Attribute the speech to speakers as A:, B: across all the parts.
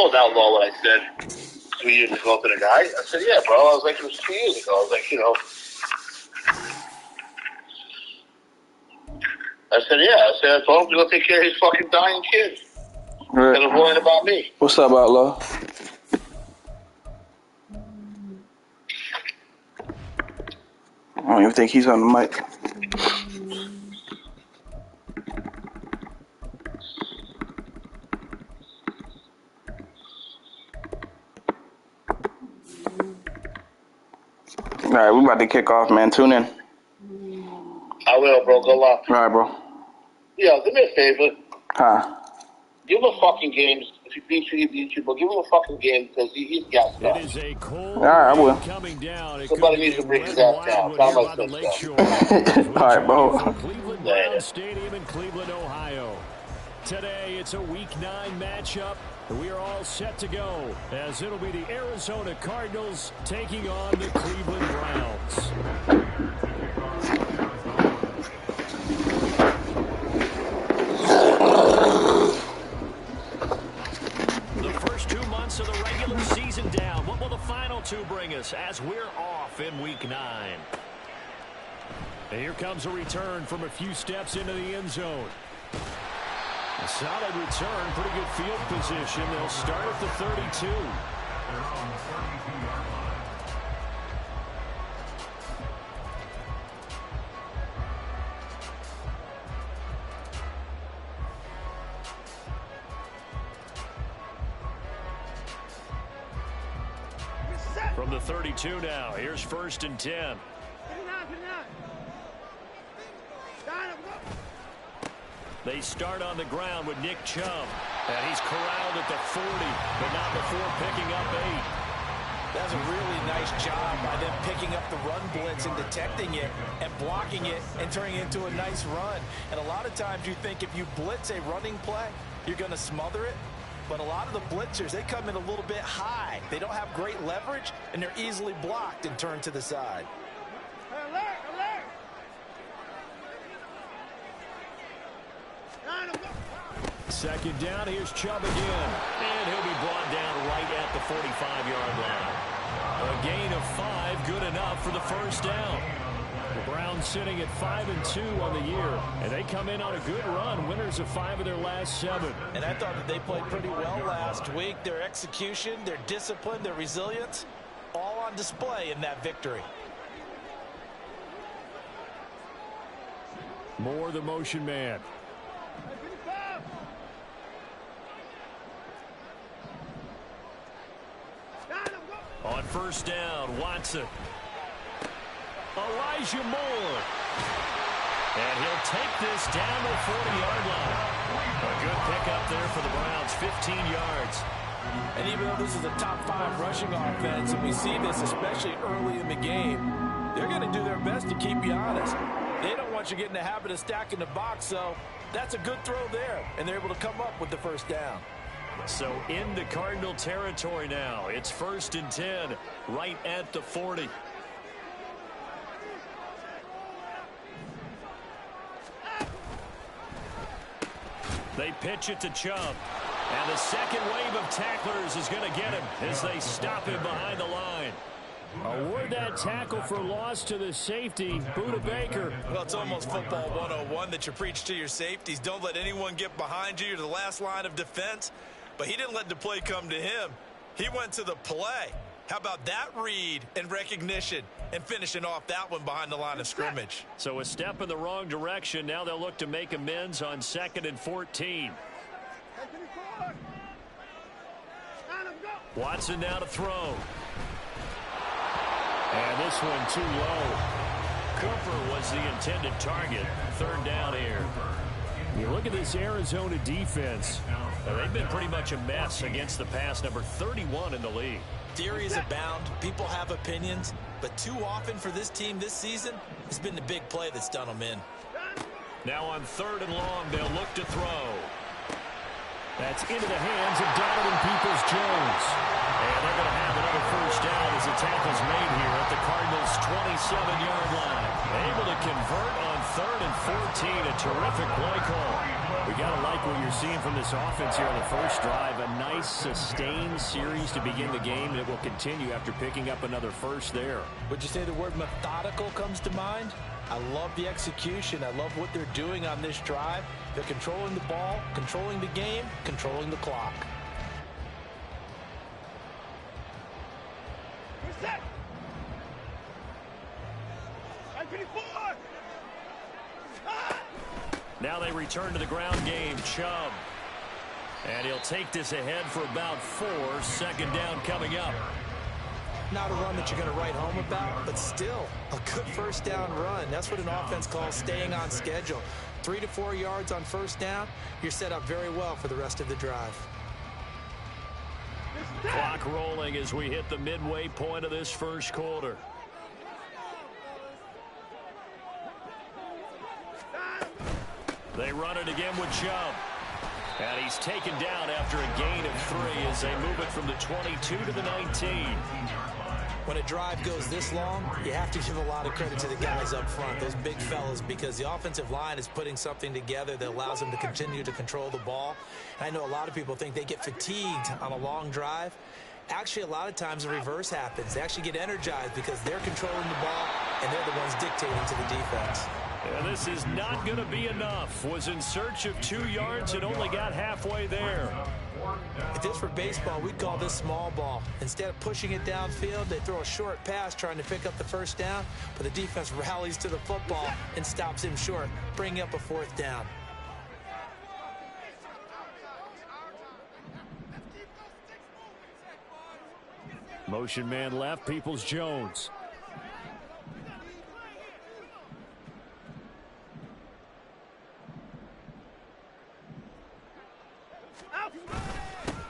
A: was outlaw what I said 2 years ago to the guy. I said, yeah, bro. I was like, it was 2 years ago. I was like, I said, I told him to go take care of his fucking dying kid.
B: Right.
A: Instead of worrying about me.
B: What's up, outlaw? I don't even think he's on the mic. All right, we about to kick off, man. Tune in.
A: I will, bro. Good luck.
B: All right, bro.
A: Yeah, do me a favor.
B: Huh?
A: Give him a fucking game. If he beats you, but give him a fucking game because he's got stuff.
C: It is a cold
B: all right, I will.
C: coming down.
A: Somebody needs to bring his ass down. Sound like some stuff.
B: All right, bro.
C: Cleveland Brown Stadium in Cleveland, Ohio. Today, it's a Week 9 matchup. We are all set to go as it'll be the Arizona Cardinals taking on the Cleveland Browns. The first 2 months of the regular season down. What will the final 2 bring us as we're off in Week 9? And here comes a return from a few steps into the end zone. A solid return, pretty good field position. They'll start at the 32. From the 32 now, here's 1st and 10. They start on the ground with Nick Chubb. And he's corralled at the 40, but not before picking up 8.
D: That's a really nice job by them picking up the run blitz and detecting it and blocking it and turning it into a nice run. And a lot of times you think if you blitz a running play, you're going to smother it. But a lot of the blitzers, they come in a little bit high. They don't have great leverage, and they're easily blocked and turned to the side.
C: Second down, here's Chubb again. And he'll be brought down right at the 45-yard line. A gain of 5, good enough for the first down. The Browns sitting at 5-2 on the year, and they come in on a good run, winners of 5 of their last 7.
D: And I thought that they played pretty well last week. Their execution, their discipline, their resilience, all on display in that victory.
C: Moore, the motion man. On first down, Watson. Elijah Moore. And he'll take this down to the 40-yard line. A good pickup there for the Browns, 15 yards.
D: And even though this is a top 5 rushing offense, and we see this especially early in the game, they're going to do their best to keep you honest. They don't want you getting the habit of stacking the box, so that's a good throw there. And they're able to come up with the first down.
C: So into Cardinal territory now. It's 1st and 10, right at the 40. They pitch it to Chubb. And the second wave of tacklers is going to get him as they stop him behind the line. Award that tackle for loss to the safety, Buda Baker.
D: Well, it's almost football 101 that you preach to your safeties. Don't let anyone get behind you. You're the last line of defense. But he didn't let the play come to him. He went to the play. How about that read and recognition and finishing off that one behind the line of scrimmage?
C: So a step in the wrong direction. Now they'll look to make amends on 2nd and 14. Watson now to throw. And this one too low. Cooper was the intended target. 3rd down here. You look at this Arizona defense. They've been pretty much a mess against the pass, number 31 in the league.
D: Theories abound. People have opinions. But too often for this team this season, it's been the big play that's done them in.
C: Now on 3rd and long, they'll look to throw. That's into the hands of Donovan Peoples-Jones. And they're going to have another first down as the tackle's made here at the Cardinals' 27-yard line. Able to convert on 3rd and 14, a terrific play call. We got to like what you're seeing from this offense here on the first drive. A nice, sustained series to begin the game, and it will continue after picking up another first there.
D: Would you say the word methodical comes to mind? I love the execution. I love what they're doing on this drive. They're controlling the ball, controlling the game, controlling the clock.
C: Now they return to the ground game. Chubb. And he'll take this ahead for about 4. 2nd down coming up.
D: Not a run that you're going to write home about, but still a good first down run. That's what an offense calls staying on schedule. 3 to 4 yards on first down. You're set up very well for the rest of the drive.
C: Clock rolling as we hit the midway point of this first quarter. They run it again with Chubb. And he's taken down after a gain of 3 as they move it from the 22 to the 19.
D: When a drive goes this long, you have to give a lot of credit to the guys up front, those big fellas, because the offensive line is putting something together that allows them to continue to control the ball. And I know a lot of people think they get fatigued on a long drive. Actually, a lot of times the reverse happens. They actually get energized because they're controlling the ball and they're the ones dictating to the defense.
C: And this is not going to be enough. Was in search of 2 yards and only got halfway there.
D: If this were baseball, we'd call this small ball. Instead of pushing it downfield, they throw a short pass trying to pick up the first down, but the defense rallies to the football and stops him short, bringing up a 4th down.
C: Motion man left, Peoples-Jones.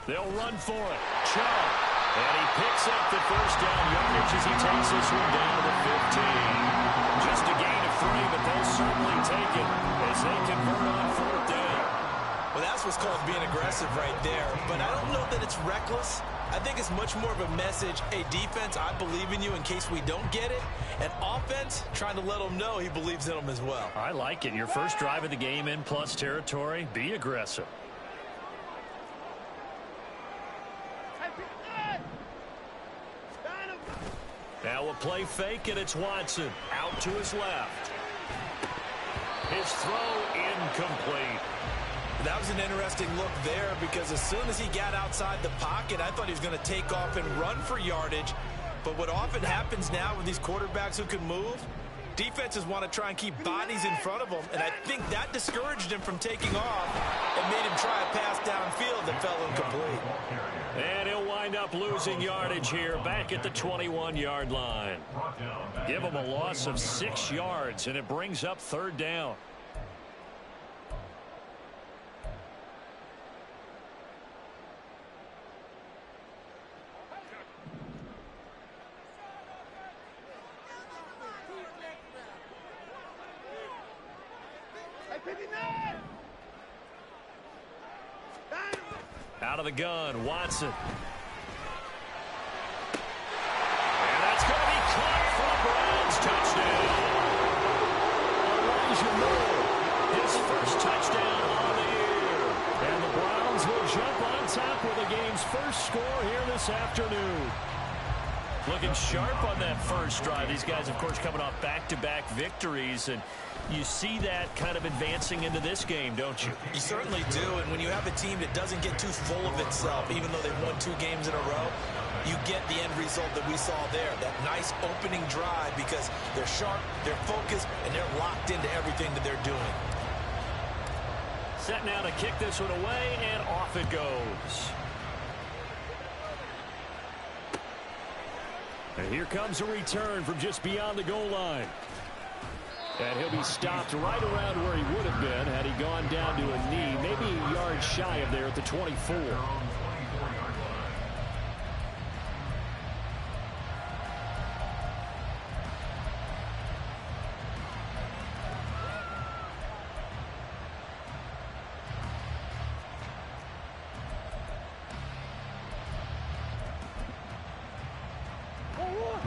C: They'll run for it. Chubb. And he picks up the first down yardage as he takes this one down to the 15. Just a gain of 3, but they'll certainly take it as they convert on 4th down.
D: Well, that's what's called being aggressive right there. But I don't know that it's reckless. I think it's much more of a message, hey, defense, I believe in you in case we don't get it. And offense, trying to let them know he believes in them as well.
C: I like it. Your first drive of the game in plus territory, be aggressive. Now a play fake, and it's Watson out to his left. His throw incomplete.
D: That was an interesting look there because as soon as he got outside the pocket, I thought he was going to take off and run for yardage. But what often happens now with these quarterbacks who can move, defenses want to try and keep bodies in front of them, and I think that discouraged him from taking off and made him try a pass downfield that fell incomplete.
C: And he'll wind up losing yardage here back at the 21-yard line. Give him a loss of 6 yards, and it brings up 3rd down. Out of the gun, Watson. And that's going to be caught for the Browns. Touchdown. Elijah Moore, his first touchdown on the year. And the Browns will jump on top with the game's first score here this afternoon. Looking sharp on that first drive. These guys, of course, coming off back-to-back victories, and you see that kind of advancing into this game, don't you?
D: You certainly do, and when you have a team that doesn't get too full of itself, even though they've won 2 games in a row, you get the end result that we saw there, that nice opening drive, because they're sharp, they're focused, and they're locked into everything that they're doing.
C: Set now to kick this one away, and off it goes. And here comes a return from just beyond the goal line. And he'll be stopped right around where he would have been had he gone down to a knee, maybe a yard shy of there at the 24.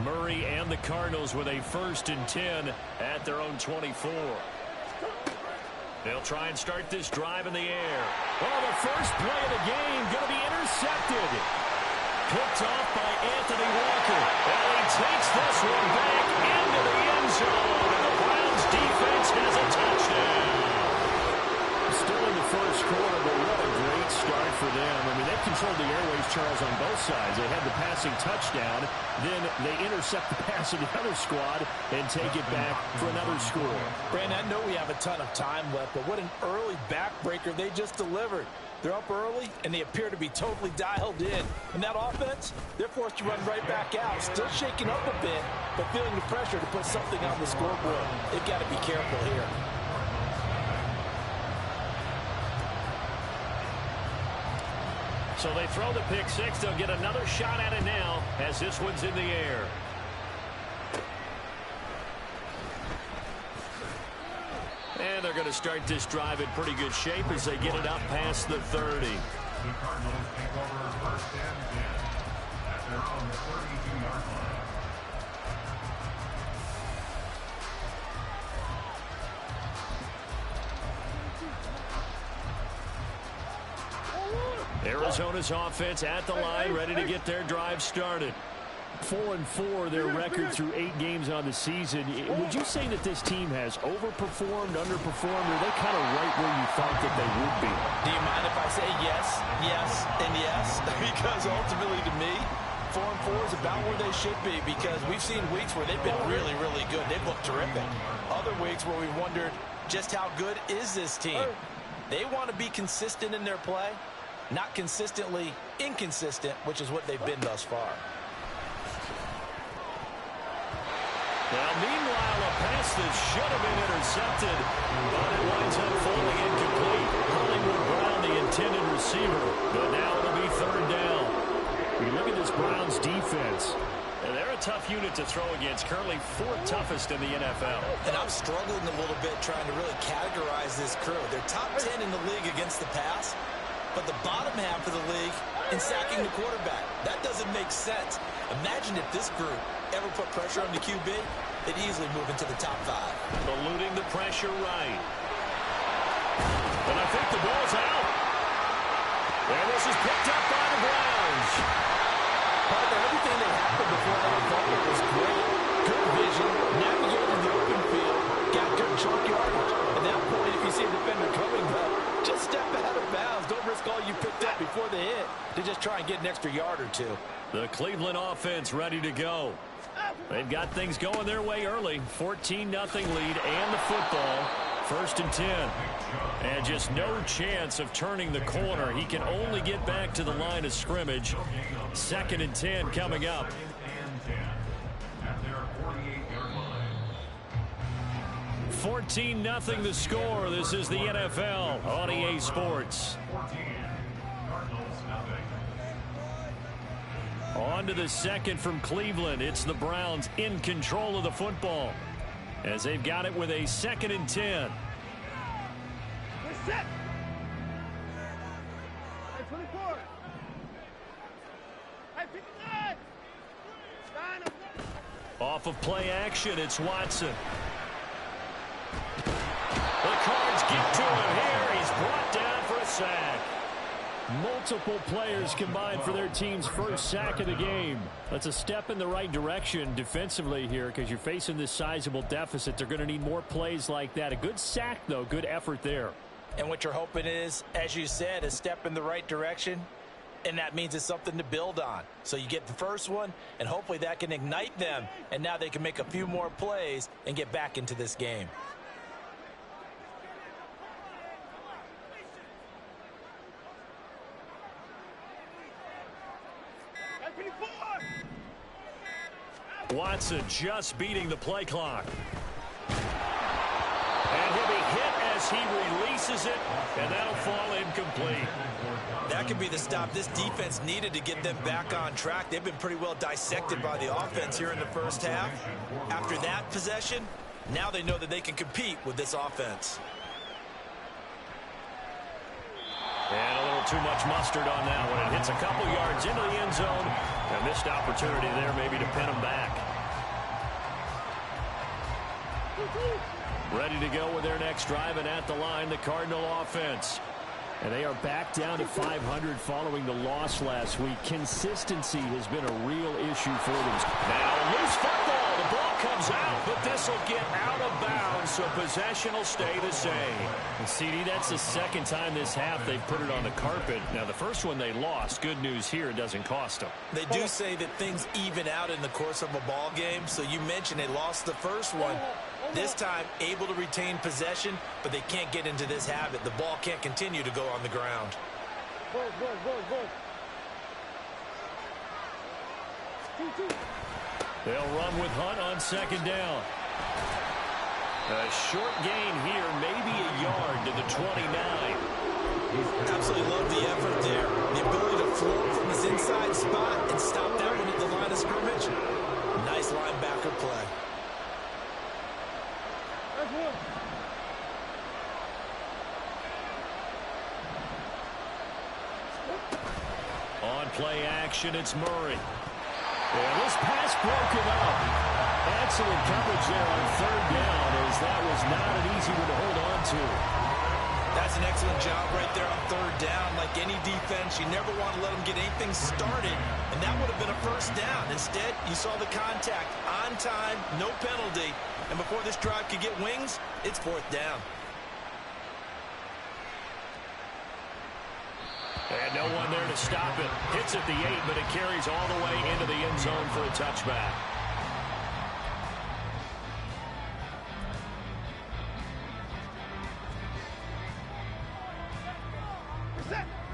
C: Murray and the Cardinals with a 1st and 10 at their own 24. They'll try and start this drive in the air. Oh, the first play of the game going to be intercepted. Picked off by Anthony Walker. And he takes this one back into the end zone. And the Browns defense has a touchdown. Still in the first quarter, but what a great start for them. I mean, they've controlled the airways, Charles, on both sides. They had the passing touchdown. Then they intercept the pass of the other squad and take it back for another score.
D: Brandon, I know we have a ton of time left, but what an early backbreaker they just delivered. They're up early, and they appear to be totally dialed in. And that offense, they're forced to run right back out. Still shaking up a bit, but feeling the pressure to put something on the scoreboard. They've got to be careful here.
C: So they throw the pick six. They'll get another shot at it now as this one's in the air. And they're going to start this drive in pretty good shape as they get it up past the 30.
E: The Cardinals take over first and 10 at their own 32-yard line.
C: Arizona's offense at the line, ready to get their drive started. 4-4 their record through 8 games on the season. Would you say that this team has overperformed, underperformed, or are they kind of right where you thought that they would be?
D: Do you mind if I say yes, yes, and yes? Because ultimately to me, 4-4 is about where they should be, because we've seen weeks where they've been really, really good. They've looked terrific. Other weeks where we've wondered just how good is this team. They want to be consistent in their play, not consistently inconsistent, which is what they've been thus far.
C: Now, meanwhile, a pass that should have been intercepted, but it winds up falling incomplete. Hollywood Brown, the intended receiver, but now it'll be third down. You look at this Browns defense, and they're a tough unit to throw against, currently 4th toughest in the NFL.
F: And I'm struggling a little bit trying to really categorize this crew. They're top 10 in the league against the pass, but the bottom half of the league in sacking the quarterback. That doesn't make sense. Imagine if this group ever put pressure on the QB, they'd easily move into the top 5.
C: Eluding the pressure right. And I think the ball's out. And this is picked up by the Browns.
D: Partner, everything that happened before that involvement was great. Good vision, navigated the open field, got good chunk yardage. At that point, if you see a defender coming, just step out of bounds. Don't risk all you picked up before they hit to just try and get an extra yard or two.
C: The Cleveland offense ready to go. They've got things going their way early. 14-0 lead and the football. 1st and 10. And just no chance of turning the corner. He can only get back to the line of scrimmage. 2nd and 10 coming up. 14-0 the score. This is the NFL on EA Sports. On to the second from Cleveland. It's the Browns in control of the football as they've got it with a 2nd and 10. Off of play action, it's Watson. The Cards get to him here. He's brought down for a sack. Multiple players combined for their team's first sack of the game. That's a step in the right direction defensively here because you're facing this sizable deficit. They're going to need more plays like that. A good sack, though. Good effort there.
D: And what you're hoping is, as you said, a step in the right direction. And that means it's something to build on. So you get the first one, and hopefully that can ignite them. And now they can make a few more plays and get back into this game.
C: Watson just beating the play clock. And he'll be hit as he releases it, and that'll fall incomplete.
F: That could be the stop this defense needed to get them back on track. They've been pretty well dissected by the offense here in the first half. After that possession, now they know that they can compete with this offense.
C: And a little too much mustard on that one. It hits a couple yards into the end zone. A missed opportunity there maybe to pin him back. Ready to go with their next drive, and at the line, the Cardinal offense. And they are back down to 500 following the loss last week. Consistency has been a real issue for them. Now, loose football. The ball comes out, but this will get out of bounds, so possession will stay the same. And CD, that's the second time this half they've put it on the carpet. Now, the first one they lost. Good news here, it doesn't cost them.
F: They do say that things even out in the course of a ball game. So you mentioned they lost the first one. This time, able to retain possession, but they can't get into this habit. The ball can't continue to go on the ground.
C: They'll run with Hunt on second down. A short gain here, maybe a yard to the 29.
F: Absolutely love the effort there. The ability to float from his inside spot and stop that one at the line of scrimmage. Nice linebacker play.
C: On play action, it's Murray. And this pass broken up. Excellent coverage there on third down, as that was not an easy one to hold on to.
F: That's an excellent job right there on third down. Like any defense, you never want to let them get anything started, and that would have been a first down. Instead, you saw the contact on time, no penalty, and before this drive could get wings, it's fourth down.
C: And no one there to stop it. Hits at the 8, but it carries all the way into the end zone for a touchback.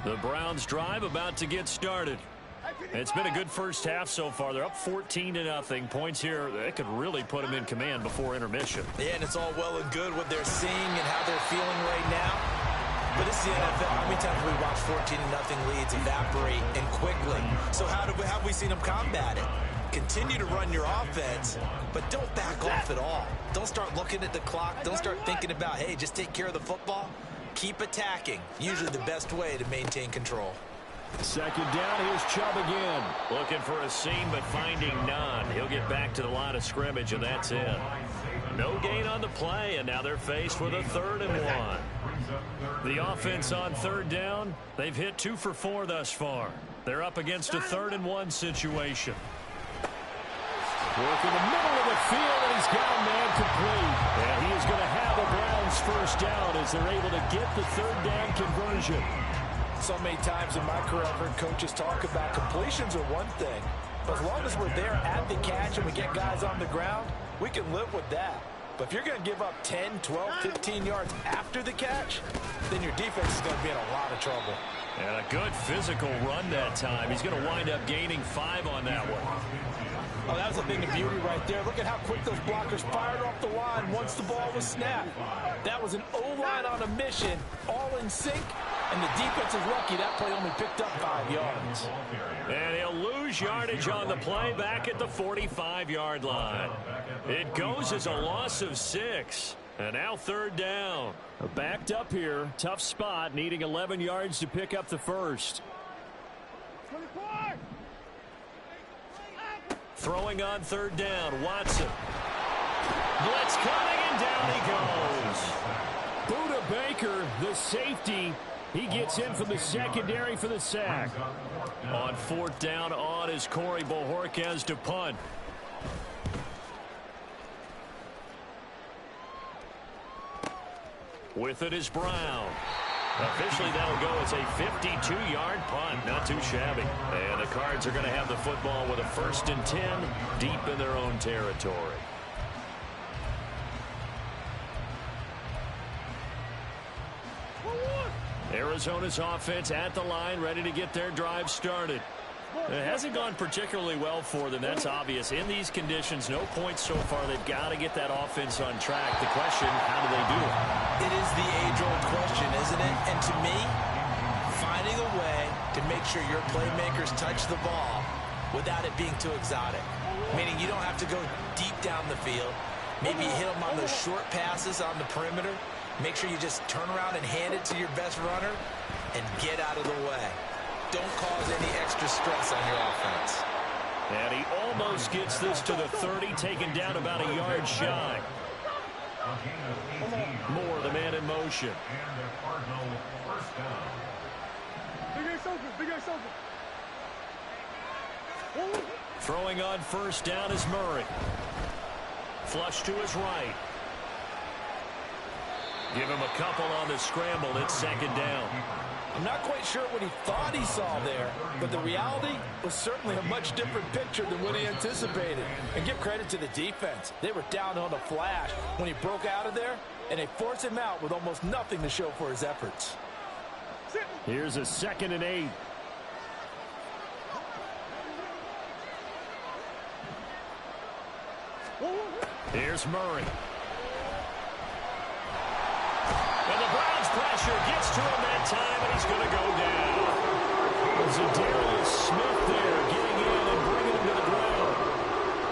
C: The Browns drive about to get started. It's been a good first half so far. They're up 14-0. Points here that could really put them in command before intermission.
F: Yeah, and it's all well and good what they're seeing and how they're feeling right now. But it's the NFL. How many times have we watched 14-0 leads evaporate and quickly? So how have we seen them combat it? Continue to run your offense, but don't back off at all. Don't start looking at the clock. Don't start thinking about, hey, just take care of the football. Keep attacking. Usually the best way to maintain control.
C: Second down, here's Chubb again. Looking for a seam, but finding none. He'll get back to the line of scrimmage, and that's it. No gain on the play, and now they're faced with a 3rd and 1. The offense on third down, they've hit 2 for 4 thus far. They're up against a 3rd and 1 situation. Work in the middle of the field, and he's got a man complete. And he is going to have a Browns first down as they're able to get the 3rd down conversion.
D: So many times in my career, I've heard coaches talk about completions are one thing. But as long as we're there at the catch and we get guys on the ground, we can live with that. But if you're going to give up 10, 12, 15 yards after the catch, then your defense is going to be in a lot of trouble.
C: And a good physical run that time. He's going to wind up gaining 5 on that one.
D: Oh, that was a thing of beauty right there. Look at how quick those blockers fired off the line once the ball was snapped. That was an O-line on a mission, all in sync, and the defense is lucky that play only picked up 5 yards.
C: And he'll lose yardage on the play back at the 45-yard line. It goes as a loss of 6. And now 3rd down. Backed up here. Tough spot, needing 11 yards to pick up the first. Throwing on 3rd down, Watson. Blitz coming, and down he goes. Buda Baker, the safety, he gets in from the secondary for the sack. On 4th down, on is Corey Bojorquez to punt. With it is Brown. Officially, that'll go as a 52-yard punt. Not too shabby. And the Cards are going to have the football with a 1st and 10 deep in their own territory. Arizona's offense at the line, ready to get their drive started. It hasn't gone particularly well for them. That's obvious. In these conditions, no points so far. They've got to get that offense on track. The question, how do they do it?
F: It is the age-old question, isn't it? And to me, finding a way to make sure your playmakers touch the ball without it being too exotic. Meaning you don't have to go deep down the field. Maybe you hit them on those short passes on the perimeter. Make sure you just turn around and hand it to your best runner and get out of the way. Don't cause any extra stress on your offense.
C: And he almost gets this to the 30, taken down about a yard shy.
E: A gain of 18.
C: Moore, the man in motion.
E: And the Cardinal first down.
G: Big ass open.
C: Throwing on first down is Murray. Flush to his right. Give him a couple on the scramble. It's second down.
D: I'm not quite sure what he thought he saw there, but the reality was certainly a much different picture than what he anticipated. And give credit to the defense. They were down on a flash when he broke out of there, and they forced him out with almost nothing to show for his efforts.
C: Here's a 2nd and 8. Here's Murray. And the Browns' pressure gets to him that time, and he's going to go down. Zadarius Smith there getting in and bringing him to the ground.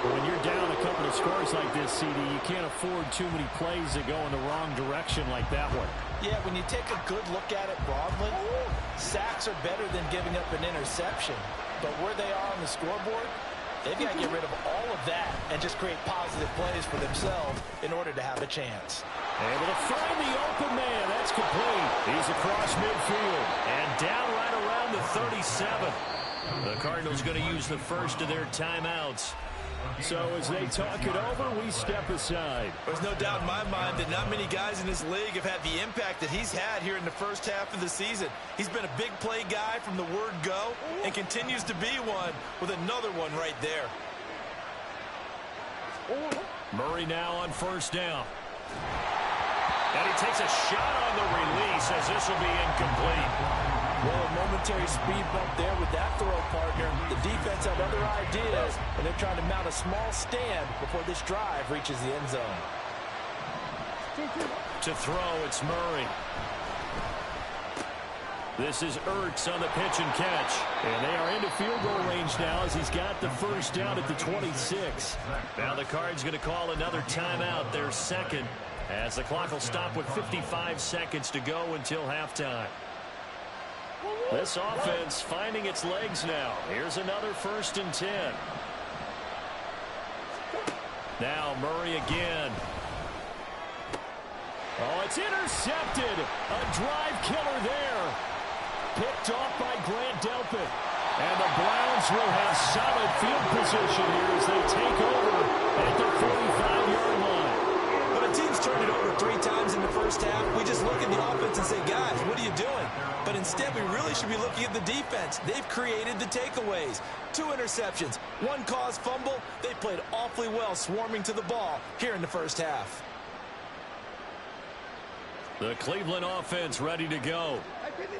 C: But when you're down a couple of scores like this, CD, you can't afford too many plays that go in the wrong direction like that one.
D: Yeah, when you take a good look at it broadly, sacks are better than giving up an interception. But where they are on the scoreboard, they've got to get rid of all of that and just create positive plays for themselves in order to have a chance.
C: Able to find the open man. That's complete. He's across midfield and down right around the 37. The Cardinals going to use the first of their timeouts. So as they talk it over, we step aside.
F: There's no doubt in my mind that not many guys in this league have had the impact that he's had here in the first half of the season. He's been a big play guy from the word go and continues to be one with another one right there.
C: Murray now on first down. And he takes a shot on the release as this will be incomplete.
D: Well, a momentary speed bump there with that throw, partner. The defense had other ideas, and they're trying to mount a small stand before this drive reaches the end zone.
C: To throw, it's Murray. This is Ertz on the pitch and catch. And they are into field goal range now as he's got the first down at the 26. Now the Cards going to call another timeout, their second, as the clock will stop with 55 seconds to go until halftime. This offense finding its legs now. Here's another 1st and 10. Now Murray again. Oh, it's intercepted. A drive killer there. Picked off by Grant Delpit. And the Browns will have solid field position here as they take over at the 45-yard line.
F: When a team's turned it over 3 times in the first half, we just look at the offense and say, guys, what are you doing? But instead, we really should be looking at the defense. They've created the takeaways. 2 interceptions, 1 caused fumble. They played awfully well swarming to the ball here in the first half.
C: The Cleveland offense ready to go.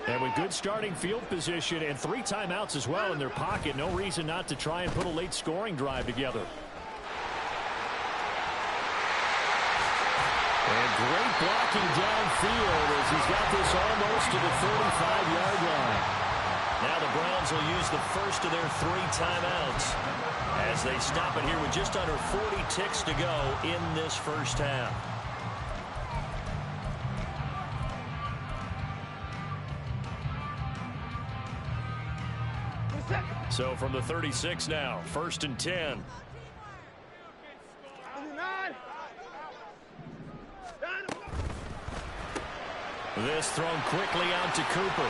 C: And with good starting field position and 3 timeouts as well in their pocket, no reason not to try and put a late scoring drive together. And great blocking downfield as he's got this almost to the 35-yard line. Now the Browns will use the first of their 3 timeouts as they stop it here with just under 40 ticks to go in this first half. So from the 36 now, 1st and 10. This thrown quickly out to Cooper.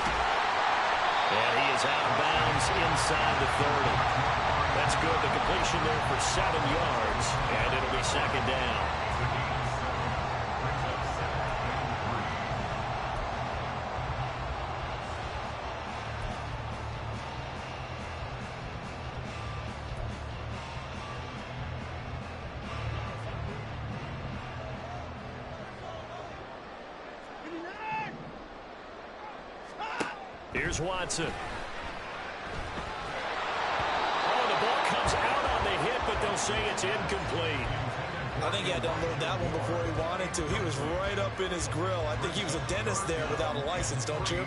C: And he is out of bounds inside the 30. That's good. The completion there for 7 yards. And it'll be 2nd down. Here's Watson. Oh, the ball comes out on the hit, but they'll say it's incomplete.
F: I think he had to unload that one before he wanted to. He was right up in his grill. I think he was a dentist there without a license, don't you?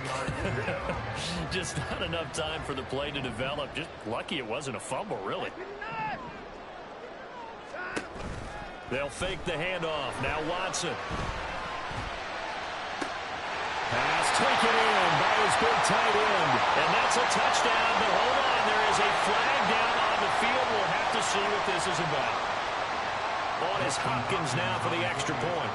C: Just not enough time for the play to develop. Just lucky it wasn't a fumble, really. They'll fake the handoff. Now Watson. Pass taken in by his big tight end. And that's a touchdown. But hold on, there is a flag down on the field. We'll have to see what this is about. On is Hopkins now for the extra point.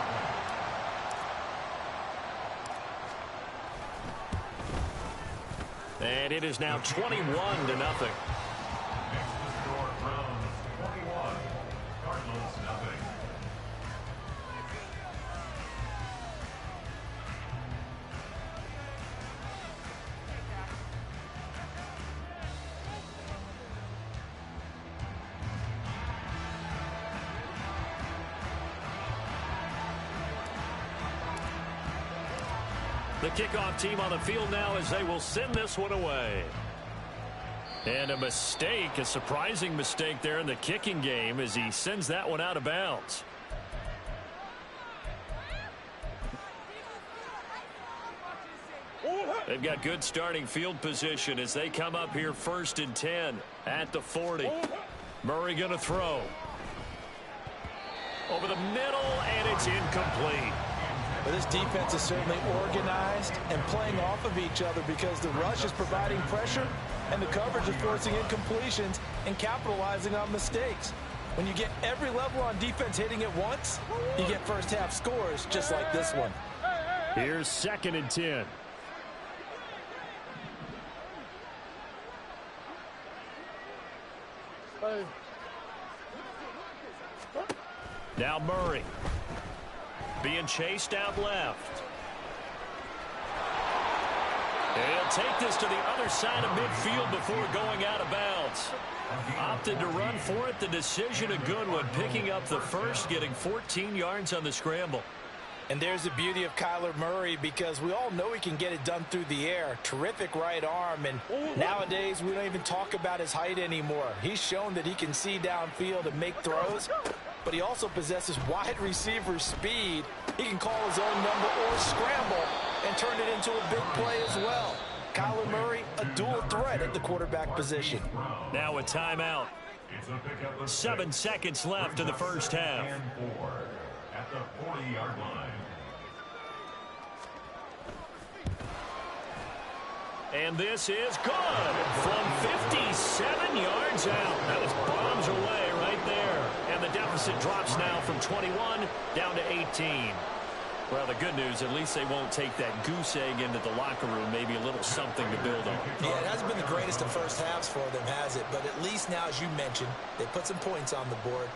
C: And it is now 21-0.
E: Next to score Browns 21, Cardinals nothing.
C: The kickoff team on the field now as they will send this one away. And a mistake, a surprising mistake there in the kicking game as he sends that one out of bounds. They've got good starting field position as they come up here 1st and 10 at the 40. Murray going to throw. Over the middle, and it's incomplete.
D: But this defense is certainly organized and playing off of each other because the rush is providing pressure and the coverage is forcing incompletions and capitalizing on mistakes. When you get every level on defense hitting at once, you get first half scores just like this one.
C: Here's 2nd and 10. Now Murray. Being chased out left. He'll take this to the other side of midfield before going out of bounds. Opted to run for it. The decision a good one. Picking up the first, getting 14 yards on the scramble.
D: And there's the beauty of Kyler Murray because we all know he can get it done through the air. Terrific right arm. And nowadays we don't even talk about his height anymore. He's shown that he can see downfield and make throws. But he also possesses wide receiver speed. He can call his own number or scramble and turn it into a big play as well. Kyler Murray, a dual threat at the quarterback position.
C: Now a timeout. 7 seconds left in the first half.
E: And 4 at the 40-yard line.
C: And this is good from 57 yards out. That was bombs away right there. And the deficit drops now from 21 down to 18. Well, the good news, at least they won't take that goose egg into the locker room. Maybe a little something to build on.
F: Yeah, it hasn't been the greatest of first halves for them, has it? But at least now, as you mentioned, they put some points on the board.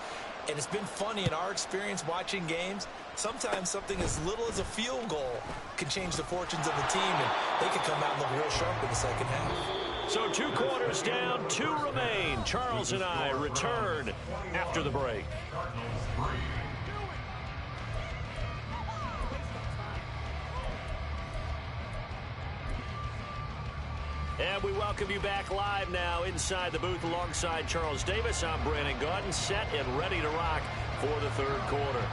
F: And it's been funny in our experience watching games. Sometimes something as little as a field goal can change the fortunes of the team, and they could come out and look real sharp in the second half.
C: So 2 quarters down, 2 remain. Charles and I return after the break.
E: Cardinals 3.
C: And we welcome you back live now inside the booth alongside Charles Davis. I'm Brandon Gaudin, set and ready to rock for the third quarter.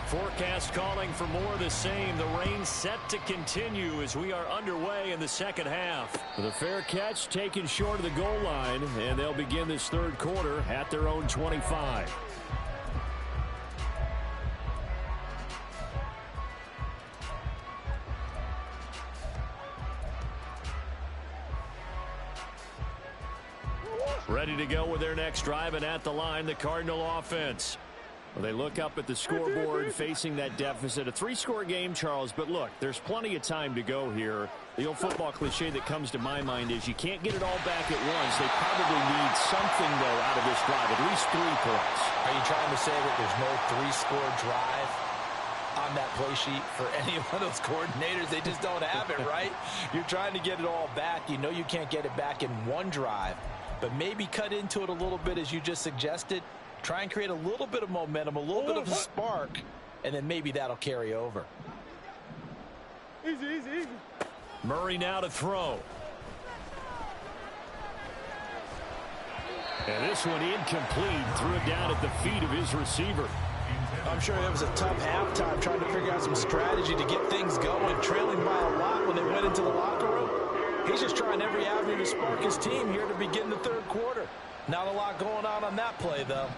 C: Forecast calling for more of the same. The rain set to continue as we are underway in the second half. The fair catch taken short of the goal line, and they'll begin this third quarter at their own 25. Ready to go with their next drive, and at the line, the Cardinal offense. Well, they look up at the scoreboard facing that deficit. A 3-score game, Charles, but look, there's plenty of time to go here. The old football cliche that comes to my mind is you can't get it all back at once. They probably need something, though, out of this drive, at least 3 points.
D: Are you trying to say that there's no 3-score drive on that play sheet for any one of those coordinators? They just don't have it, right? You're trying to get it all back. You know you can't get it back in one drive, but maybe cut into it a little bit as you just suggested. Try and create a little bit of momentum, a little bit of a spark, and then maybe that'll carry over.
G: Easy, easy, easy.
C: Murray now to throw. And this one incomplete. Threw it down at the feet of his receiver.
D: I'm sure it was a tough halftime trying to figure out some strategy to get things going, trailing by a lot when they went into the locker room. He's just trying every avenue to spark his team here to begin the third quarter. Not a lot going on that play, though.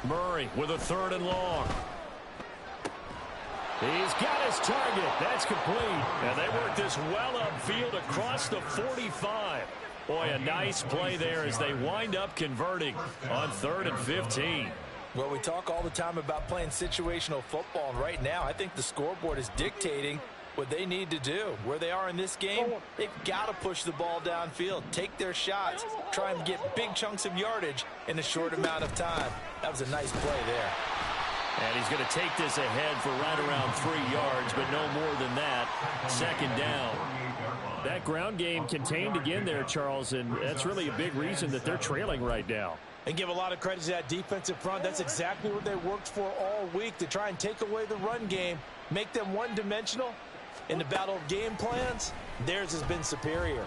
C: Murray with a 3rd and long. He's got his target. That's complete. And they work this well upfield across the 45. Boy, a nice play there as they wind up converting on 3rd and 15.
D: Well, we talk all the time about playing situational football, and right now I think the scoreboard is dictating what they need to do. Where they are in this game, they've got to push the ball downfield, take their shots, try and get big chunks of yardage in a short amount of time. That was a nice play there.
C: And he's going to take this ahead for right around 3 yards, but no more than that. 2nd down. That ground game contained again there, Charles, and that's really a big reason that they're trailing right now.
D: And give a lot of credit to that defensive front. That's exactly what they worked for all week, to try and take away the run game, make them one-dimensional. In the battle of game plans, theirs has been superior.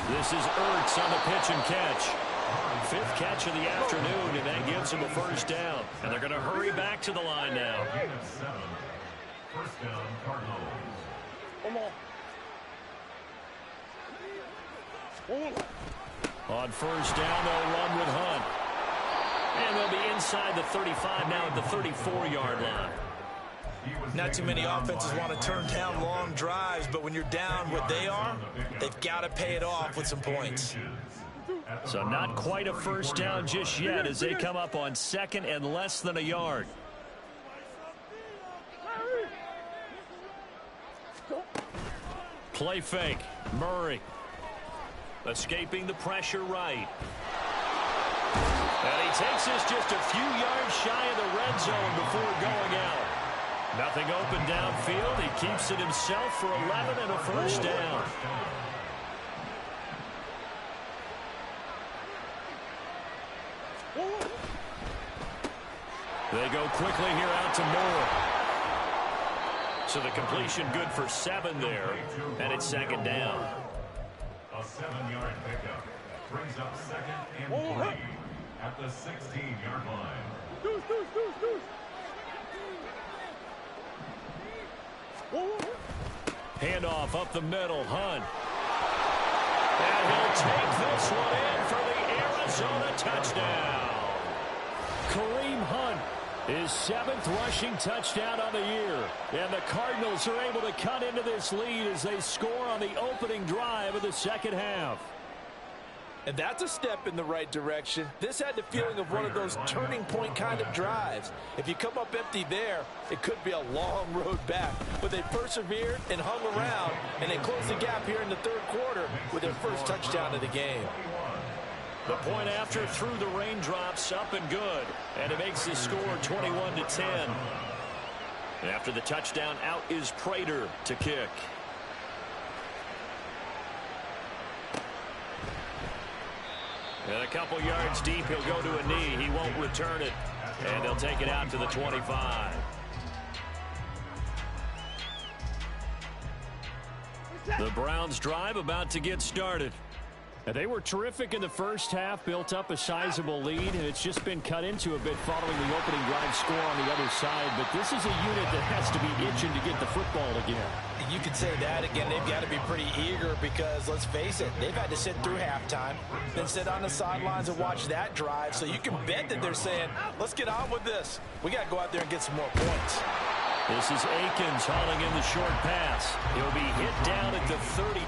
C: This is Ertz on the pitch and catch. 5th catch of the afternoon, and that gives him a 1st down. And they're going to hurry back to the line now.
E: 1st down, Cardinals.
G: Come on.
C: On 1st down, they'll run with Hunt. And they'll be inside the 35 now at the 34-yard line.
D: Not too many offenses want to turn down long drives, but when you're down what they are, they've got to pay it off with some points.
C: So not quite a 1st down just yet as they come up on 2nd and less than a yard. Play fake. Murray. Escaping the pressure right. And he takes this just a few yards shy of the red zone before going out. Nothing open downfield. He keeps it himself for 11 and a 1st down. They go quickly here out to Moore. So the completion good for 7 there, and it's 2nd down.
E: A 7-yard pickup brings up 2nd and 3 at the 16-yard line.
G: Deuce.
C: Handoff up the middle, Hunt. And he'll take this one in for the Arizona touchdown. Kareem Hunt, his 7th rushing touchdown on the year. And the Cardinals are able to cut into this lead as they score on the opening drive of the 2nd half.
D: And that's a step in the right direction. This had the feeling of one of those turning point kind of drives. If you come up empty there, it could be a long road back. But they persevered and hung around, and they closed the gap here in the 3rd quarter with their 1st touchdown of the game.
C: The point after through the raindrops, up and good. And it makes the score 21-10. And after the touchdown, out is Prater to kick. And a couple yards deep, he'll go to a knee. He won't return it. And they'll take it out to the 25. The Browns drive about to get started. They were terrific in the 1st half, built up a sizable lead, and it's just been cut into a bit following the opening drive score on the other side. But this is a unit that has to be itching to get the football again.
D: You could say that again. They've got to be pretty eager because, let's face it, they've had to sit through halftime, then sit on the sidelines and watch that drive. So you can bet that they're saying, let's get on with this. We got to go out there and get some more points.
C: This is Akins hauling in the short pass. He'll be hit down at the 30.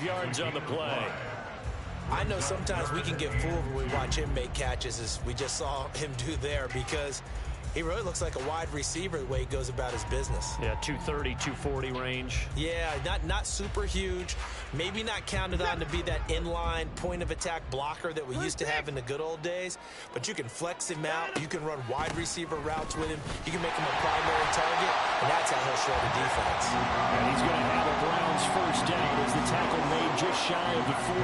C: Yards on the play.
D: I know sometimes we can get fooled when we watch him make catches, as we just saw him do there, because
F: He really looks like a wide receiver the way he goes about his business.
C: Yeah, 230, 240 range.
F: Yeah, not super huge. Maybe not counted on to be that inline point-of-attack blocker that we used to have in the good old days. But you can flex him out. You can run wide receiver routes with him. You can make him a primary target, and that's how he'll show the defense.
C: And he's going to have a Browns first down as the tackle made just shy of the 40.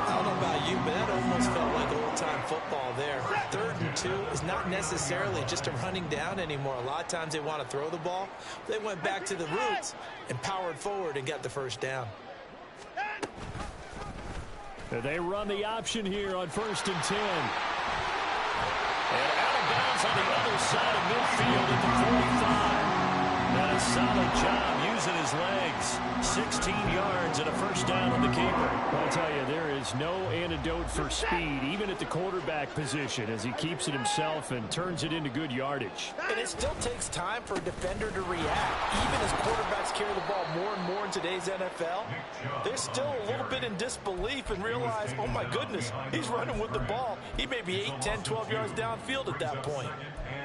F: I don't know about you, but that almost felt like old-time football there. 3rd and 2 is not necessarily just a running down anymore. A lot of times they want to throw the ball. They went back to the roots and powered forward and got the first down.
C: They run the option here on 1st and 10. And out of bounds on the other side of midfield at the 45. And a solid job using his legs. 16 yards and a first down on the keeper. I'll tell you, there is no antidote for speed, even at the quarterback position, as he keeps it himself and turns it into good yardage.
D: And it still takes time for a defender to react. Even as quarterbacks carry the ball more and more in today's NFL, they're still a little bit in disbelief and realize, oh my goodness, he's running with the ball. He may be 8, 10, 12 yards downfield at that point.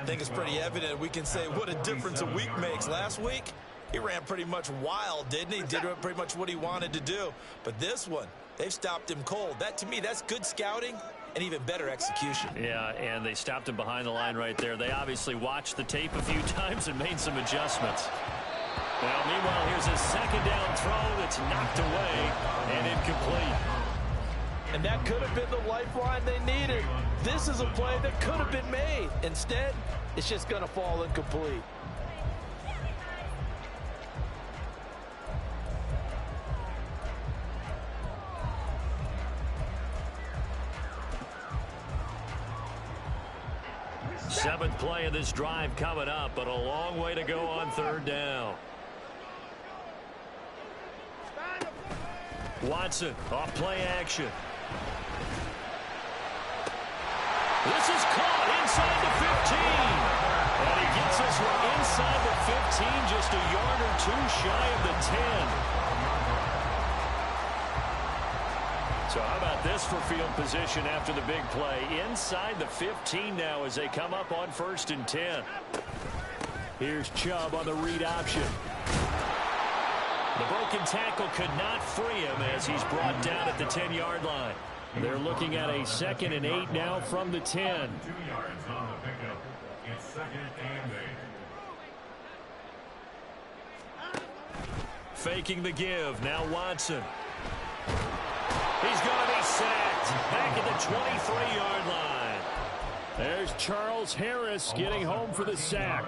F: I think it's pretty evident we can say what a difference a week makes. Last week, he ran pretty much wild, didn't he? Did pretty much what he wanted to do. But this one, they've stopped him cold. That, to me, that's good scouting and even better execution.
C: Yeah, and they stopped him behind the line right there. They obviously watched the tape a few times and made some adjustments. Well, meanwhile, here's a second down throw that's knocked away and incomplete.
D: And that could have been the lifeline they needed. This is a play that could have been made. Instead, it's just going to fall incomplete.
C: Seventh play of this drive coming up, but a long way to go on 3rd down. Watson off play action. This is caught inside the 15. And he gets us inside the 15, just a yard or two shy of the 10. So how about this for field position after the big play? Inside the 15 now as they come up on 1st and 10. Here's Chubb on the read option. The broken tackle could not free him as he's brought down at the 10-yard line. They're looking at a 2nd and 8 now from the 10.
E: 2 yards on the pickup. It's 2nd and 8.
C: Faking the give. Now Watson. He's going to be sacked back at the 23-yard line. There's Charles Harris getting home for the sack.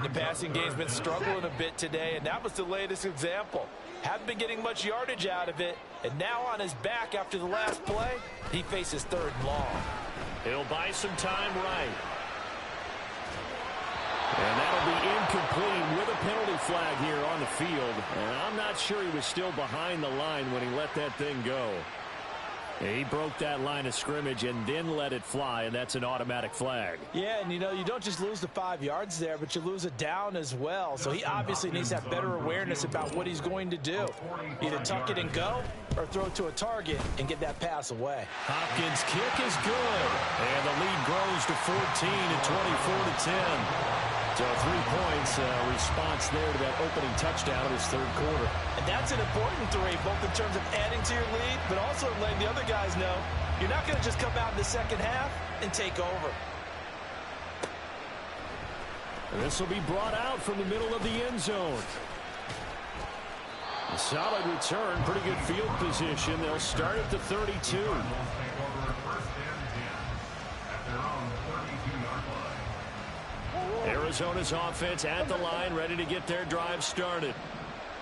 D: The passing game's been struggling a bit today, and that was the latest example. Haven't been getting much yardage out of it, and now on his back after the last play, he faces 3rd and long.
C: He'll buy some time right. And that'll be incomplete with a penalty flag here on the field. And I'm not sure he was still behind the line when he let that thing go. He broke that line of scrimmage and then let it fly, and that's an automatic flag.
D: Yeah, and you know, you don't just lose the 5 yards there, but you lose a down as well. So he obviously needs to have better awareness about what he's going to do. Either tuck it and go or throw it to a target and get that pass away.
C: Hopkins' kick is good, and the lead grows to 14 and 24-10. So 3 points response there to that opening touchdown of his 3rd quarter.
D: And that's an important 3, both in terms of adding to your lead, but also letting the other guys know you're not going to just come out in the second half and take over.
C: And this will be brought out from the middle of the end zone. A solid return, pretty good field position. They'll start at the 32. Arizona's offense at the line, ready to get their drive started.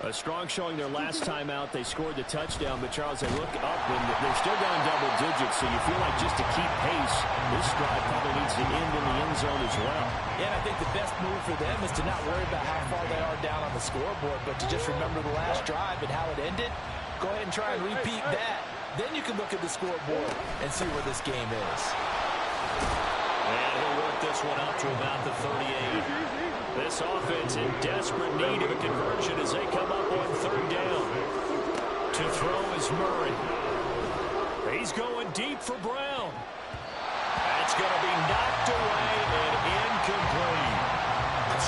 C: A strong showing their last time out. They scored the touchdown, but Charles, they look up and they're still down double digits, so you feel like just to keep pace, this drive probably needs to end in the end zone as well.
D: Yeah, I think the best move for them is to not worry about how far they are down on the scoreboard, but to just remember the last drive and how it ended. Go ahead and try and repeat that. Then you can look at the scoreboard and see where this game is.
C: And he'll work this one up to about the 38. This offense in desperate need of a conversion as they come up on 3rd down. To throw is Murray. He's going deep for Brown. That's going to be knocked away and incomplete.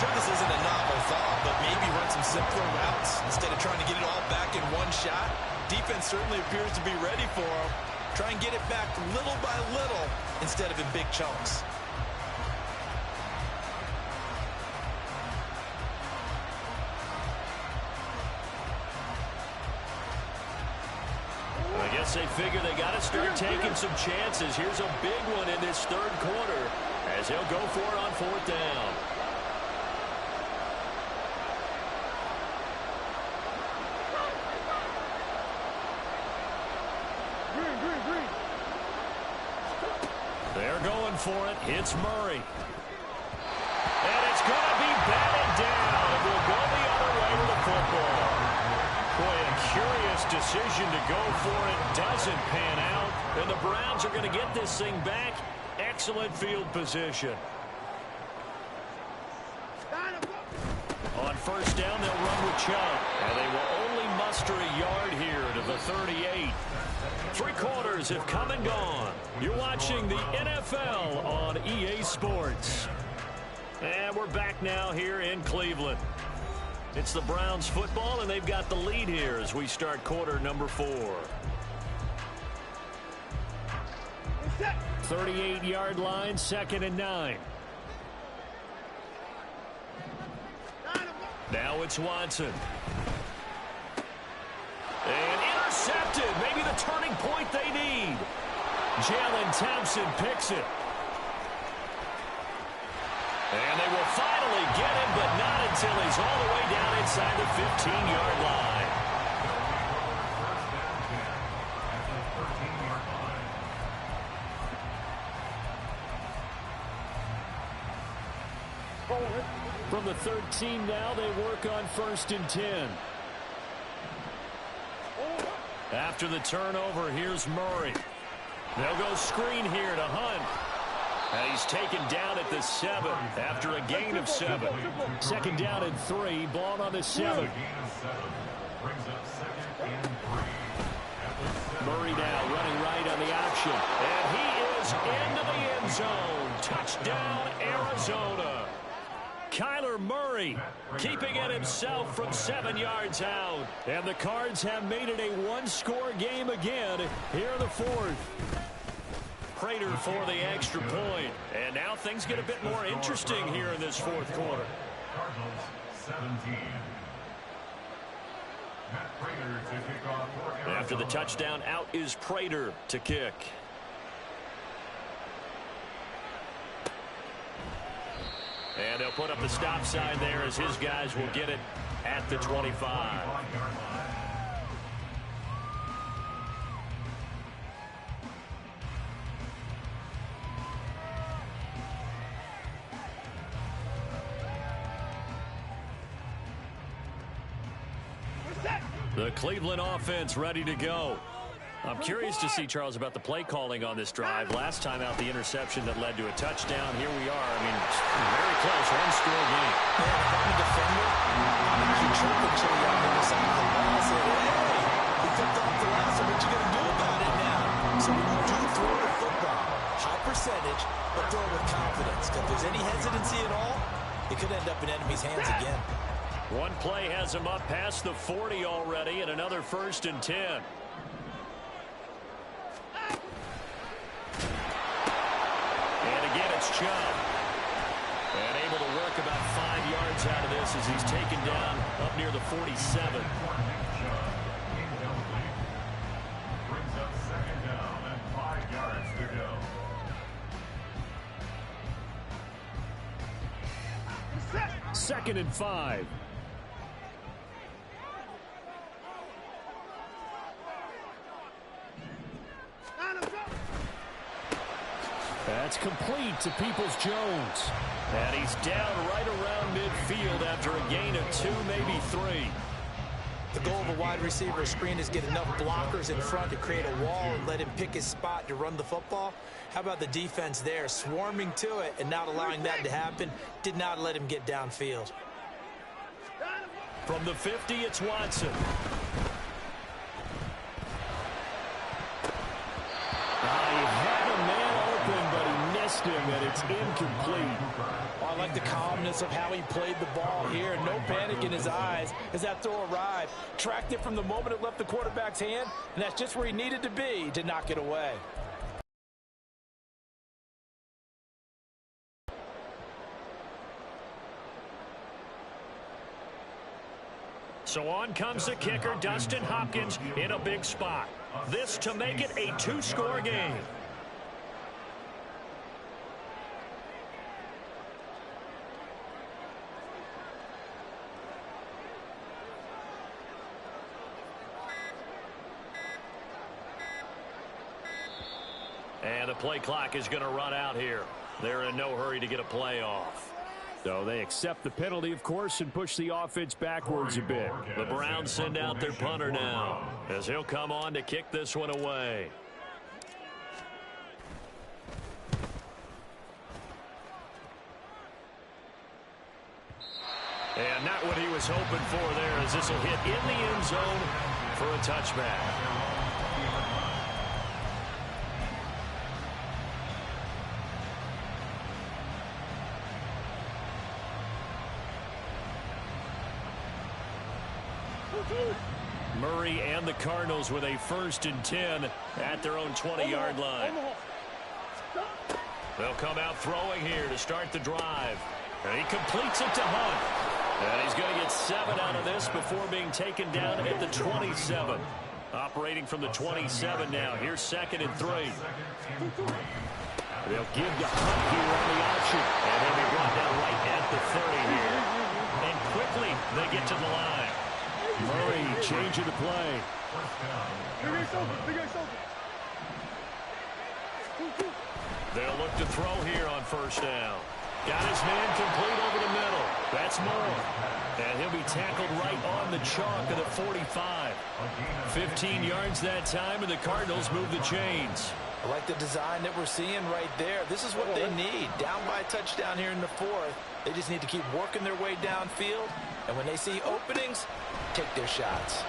F: sure this isn't a novel thought, but maybe run some simpler routes instead of trying to get it all back in one shot. Defense certainly appears to be ready for him. Try and get it back little by little instead of in big chunks.
C: I guess they figure they got to start taking some chances. Here's a big one in this third quarter as he'll go for it on fourth down.
G: Green.
C: They're going for it. It's Murray. And it's going to be batted down. It will go the other way to the football. Boy, a curious decision to go for it. Doesn't pan out. And the Browns are going to get this thing back. Excellent field position. On first down, they'll run with Chubb. And they will only muster a yard here to the 38. Three quarters have come and gone. You're watching the NFL on EA Sports. And we're back now here in Cleveland. It's the Browns football, and they've got the lead here as we start quarter number 4. 38-yard line, 2nd and 9. Now it's Watson. And intercepted. Maybe the turning point they need. Jalen Thompson picks it. And they will finally get him, but not until he's all the way down inside the 15-yard line. From the 13 now, they work on 1st and 10. After the turnover, here's Murray. They'll go screen here to Hunt. And he's taken down at the 7 after a gain of 7. 2nd down and 3. Ball on the 7. Murray now running right on the option. And he is into the end zone. Touchdown, Arizona. Kyler Murray keeping it himself from 7 yards out. And the Cards have made it a one-score game again here in the 4th. Prater for the extra point. And now things get a bit more interesting here in this 4th quarter.
E: Cardinals 17. Matt Prater to kick off for Arizona.
C: After the touchdown, out is Prater to kick. And they'll put up the stop sign there as his guys will get it at the 25. The Cleveland offense ready to go. I'm curious to see, Charles, about the play calling on this drive. Last time out, the interception that led to a touchdown. Here we are. I mean, very close, one-score game.
F: Yeah, if I'm a defender, I'm usually chirping Chili on the other side of the ball. Say, hey, we picked off the last one. What you going to do about it now? So when you do throw the football, high percentage, but throw it with confidence. Because if there's any hesitancy at all, it could end up in enemy's hands again.
C: One play has him up past the 40 already, and another 1st and 10. And again, it's Chubb. And able to work about 5 yards out of this as he's taken down up near the 47.
E: Brings up 2nd down and 5 yards to go.
C: 2nd and 5. That's complete to Peoples-Jones. And he's down right around midfield after a gain of 2, maybe 3.
F: The goal of a wide receiver screen is get enough blockers in front to create a wall and let him pick his spot to run the football. How about the defense there, swarming to it and not allowing that to happen? Did not let him get downfield.
C: From the 50, it's Watson. He had a man open, but he missed him, and it's incomplete.
D: Oh, I like the calmness of how he played the ball here. No panic in his eyes as that throw arrived. Tracked it from the moment it left the quarterback's hand, and that's just where he needed to be to knock it away.
C: So on comes the kicker, Dustin Hopkins, in a big spot. This to make it a two-score game. And the play clock is going to run out here. They're in no hurry to get a play off. So they accept the penalty, of course, and push the offense backwards a bit. The Browns send out their punter now, as he'll come on to kick this one away. And not what he was hoping for there, as this will hit in the end zone for a touchback. Murray and the Cardinals with a 1st and 10 at their own 20-yard line. They'll come out throwing here to start the drive. And he completes it to Hunt. And he's going to get 7 out of this before being taken down at the 27. Operating from the 27 now. Here's 2nd and 3. They'll give to Hunt here on the option. And he'll be brought down right at the 30 here. And quickly they get to the line. Murray changing the play. They'll look to throw here on 1st down. Got his man complete over the middle. That's Moore. And he'll be tackled right on the chalk of the 45. 15 yards that time, and the Cardinals move the chains.
D: I like the design that we're seeing right there. This is what they need. Down by a touchdown here in the 4th. They just need to keep working their way downfield. And when they see openings, take their shots.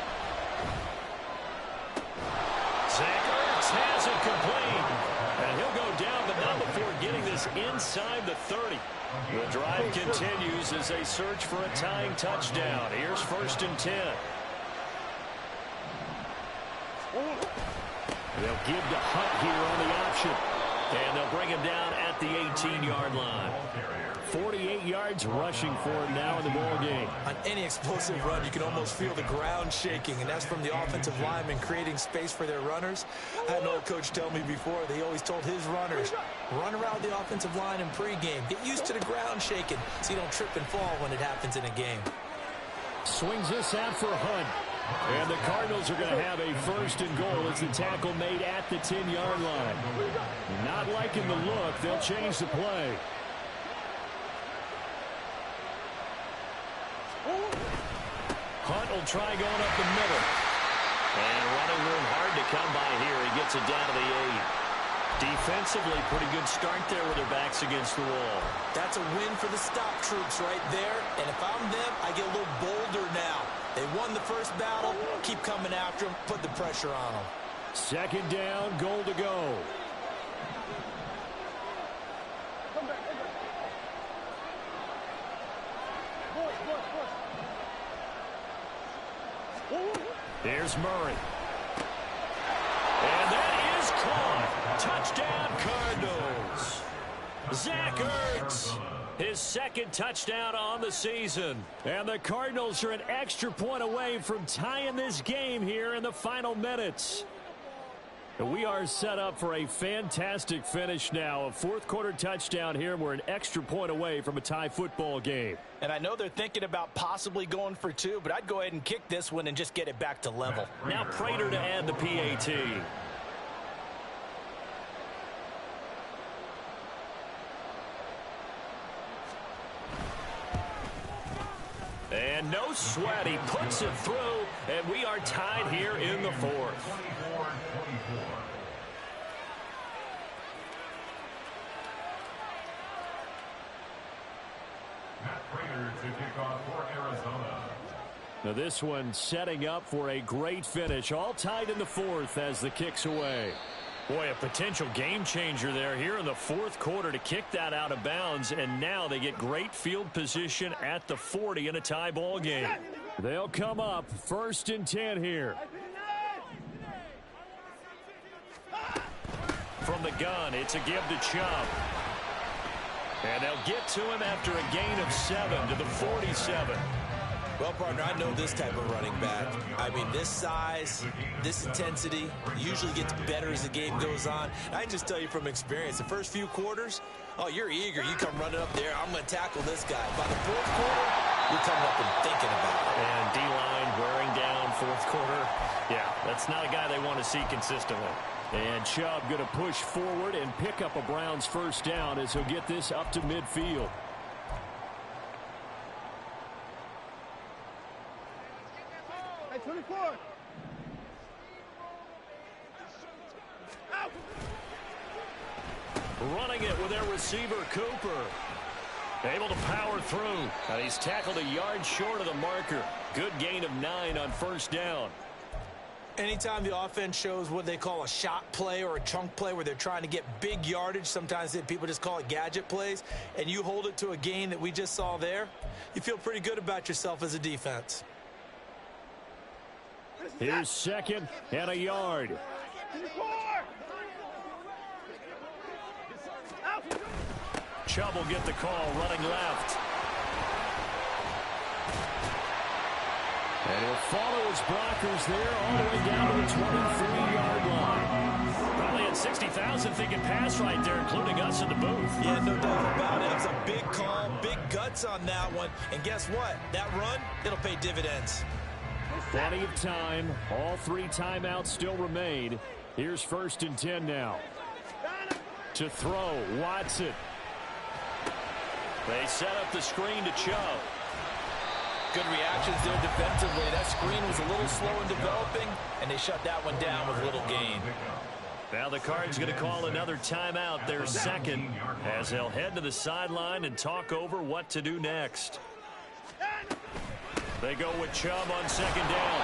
C: Zach Ertz has it complete. And he'll go down, but not before getting this inside the 30. The drive continues as they search for a tying touchdown. Here's 1st and 10. They'll give to Hunt here on the option. And they'll bring him down at the 18-yard line. 48 yards rushing for him now in the ball game.
D: On any explosive run, you can almost feel the ground shaking, and that's from the offensive linemen creating space for their runners. I had an old coach tell me before, they always told his runners, run around the offensive line in pregame. Get used to the ground shaking so you don't trip and fall when it happens in a game.
C: Swings this out for Hunt. And the Cardinals are going to have a 1st and goal as the tackle made at the 10-yard line. Not liking the look. They'll change the play. Hunt will try going up the middle. And running room hard to come by here. He gets it down to the 8. Defensively, pretty good start there with their backs against the wall.
D: That's a win for the stop troops right there. And if I'm them, I get a little bolder now. They won the first battle. Keep coming after them. Put the pressure on them.
C: 2nd down, goal to go. Here's Murray. And that is caught. Touchdown, Cardinals. Zach Ertz, his 2nd touchdown on the season. And the Cardinals are an extra point away from tying this game here in the final minutes. We are set up for a fantastic finish now. A 4th quarter touchdown here, and we're an extra point away from a tie football game.
D: And I know they're thinking about possibly going for 2, but I'd go ahead and kick this one and just get it back to level.
C: Now Prater to add the PAT. And no sweat. He puts it through, and we are tied here in the 4th. Now this one setting up for a great finish. All tied in the 4th as the kick's away. Boy, a potential game changer there here in the fourth quarter to kick that out of bounds, and now they get great field position at the 40 in a tie ball game. They'll come up 1st and 10 here. From the gun, it's a give to Chubb. And they'll get to him after a gain of 7 to the 47.
F: Well, partner, I know this type of running back. I mean, this size, this intensity usually gets better as the game goes on. I can just tell you from experience, the first few quarters, oh, you're eager. You come running up there, I'm going to tackle this guy. By the fourth quarter, you're coming up and thinking about it.
C: And D-line wearing down fourth quarter. Yeah, that's not a guy they want to see consistently. And Chubb going to push forward and pick up a Browns first down as he'll get this up to midfield.
G: Hey, 24.
C: Running it with their receiver, Cooper. Able to power through. And he's tackled a yard short of the marker. Good gain of 9 on first down.
F: Anytime the offense shows what they call a shot play or a chunk play where they're trying to get big yardage, sometimes people just call it gadget plays, and you hold it to a gain that we just saw there, you feel pretty good about yourself as a defense.
C: Here's 2nd and a yard. Chubb will get the call running left. And he'll follow his blockers there all the way down to the 23-yard line. Probably had 60,000 thinking pass right there, including us in the booth.
F: Yeah, no doubt about it. It's a big call, big guts on that one. And guess what? That run, it'll pay dividends.
C: Plenty of time. All 3 timeouts still remain. Here's 1st and 10 now. To throw, Watson. They set up the screen to Chubb.
F: Good reactions there defensively. That screen was a little slow in developing, and they shut that one down with little gain.
C: Now the Cards going to call another timeout, their 2nd, as they'll head to the sideline and talk over what to do next. They go with Chubb on 2nd down.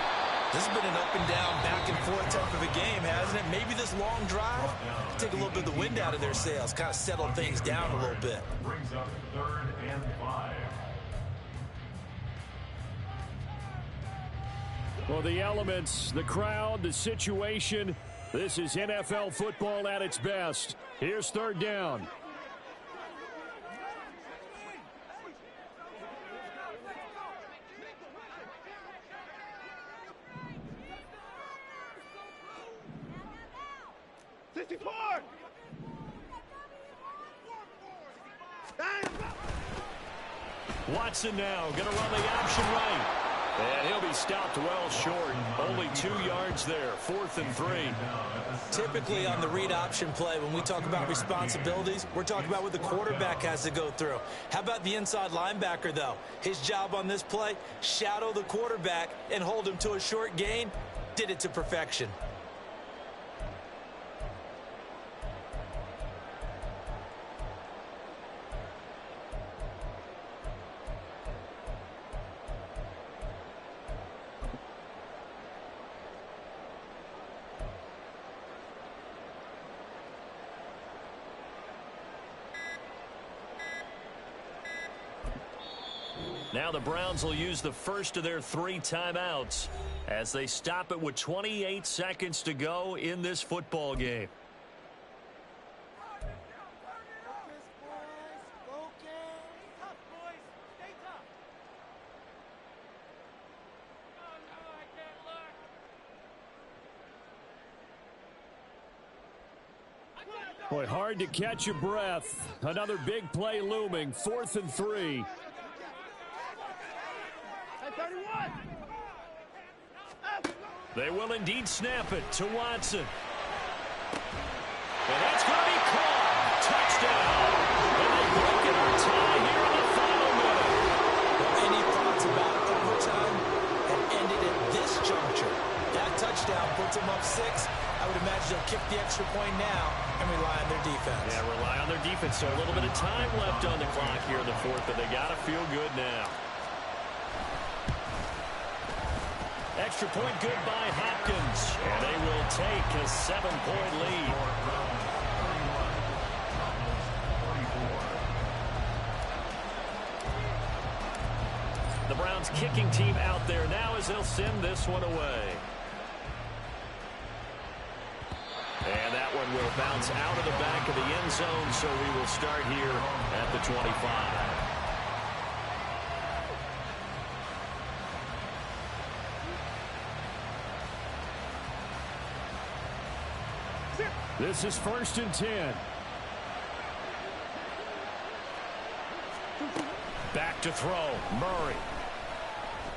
F: This has been an up and down, back and forth type of a game, hasn't it? Maybe this long drive take a little bit of the wind out of their sails, kind of settle things down a little bit.
E: Brings up 3rd and 5.
C: Well, the elements, the crowd, the situation, this is NFL football at its best. Here's 3rd down. Watson now going to run the option right. And he'll be stopped well short. Only 2 yards there. 4th and 3.
F: Typically on the read option play, when we talk about responsibilities, we're talking about what the quarterback has to go through. How about the inside linebacker, though? His job on this play, shadow the quarterback and hold him to a short gain. Did it to perfection.
C: Now the Browns will use the first of their 3 timeouts as they stop it with 28 seconds to go in this football game. Boy, hard to catch your breath. Another big play looming. 4th and 3. They will indeed snap it to Watson. And that's going to be caught. Touchdown. And they break it on tie here in the final minute.
F: Any thoughts about overtime have ended at this juncture? That touchdown puts them up 6. I would imagine they'll kick the extra point now and rely on their defense.
C: Yeah, rely on their defense. So a little bit of time left on the clock here in the 4th, but they got to feel good now. extra point good by Hopkins. And they will take a 7-point lead. The Browns kicking team out there now as they'll send this one away. And that one will bounce out of the back of the end zone, so we will start here at the 25. This is 1st and 10. Back to throw, Murray.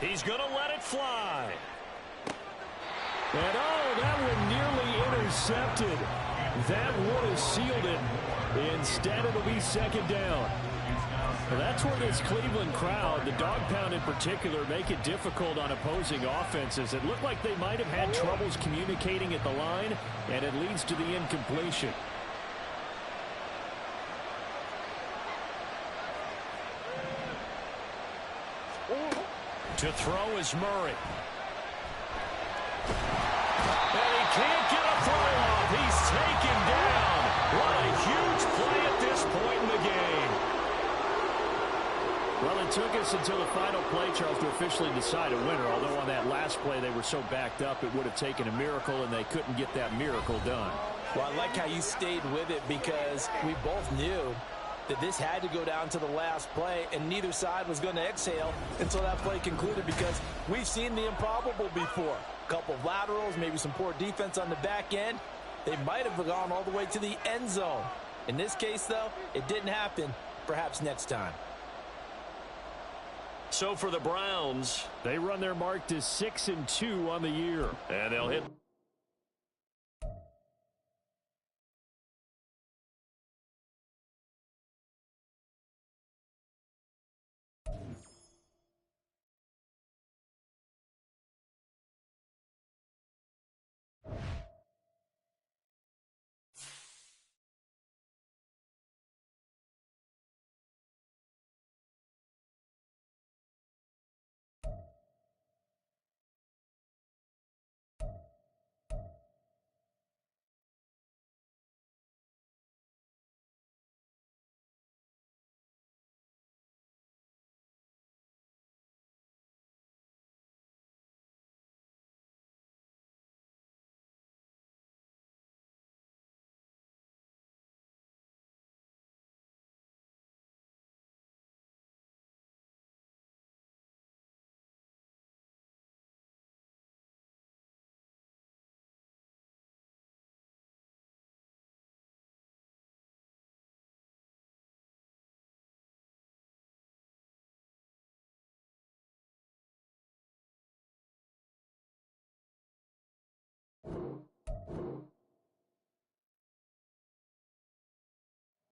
C: He's going to let it fly. And oh, that one nearly intercepted. That would have sealed it. Instead, it'll be 2nd down. Well, that's where this Cleveland crowd, the dog pound in particular, make it difficult on opposing offenses. It looked like they might have had troubles communicating at the line, and it leads to the incompletion. To throw is Murray. And he can't get a throw off. He's taken down. What a huge play at this point in the game. Well, it took us until the final play, Charles, to officially decide a winner. Although on that last play they were so backed up, it would have taken a miracle, and they couldn't get that miracle done.
D: Well, I like how you stayed with it, because we both knew that this had to go down to the last play, and neither side was going to exhale until that play concluded, because we've seen the improbable before. A couple of laterals, maybe some poor defense on the back end. They might have gone all the way to the end zone. In this case, though, it didn't happen. Perhaps next time.
C: So for the Browns, they run their mark to 6-2 on the year. And they'll hit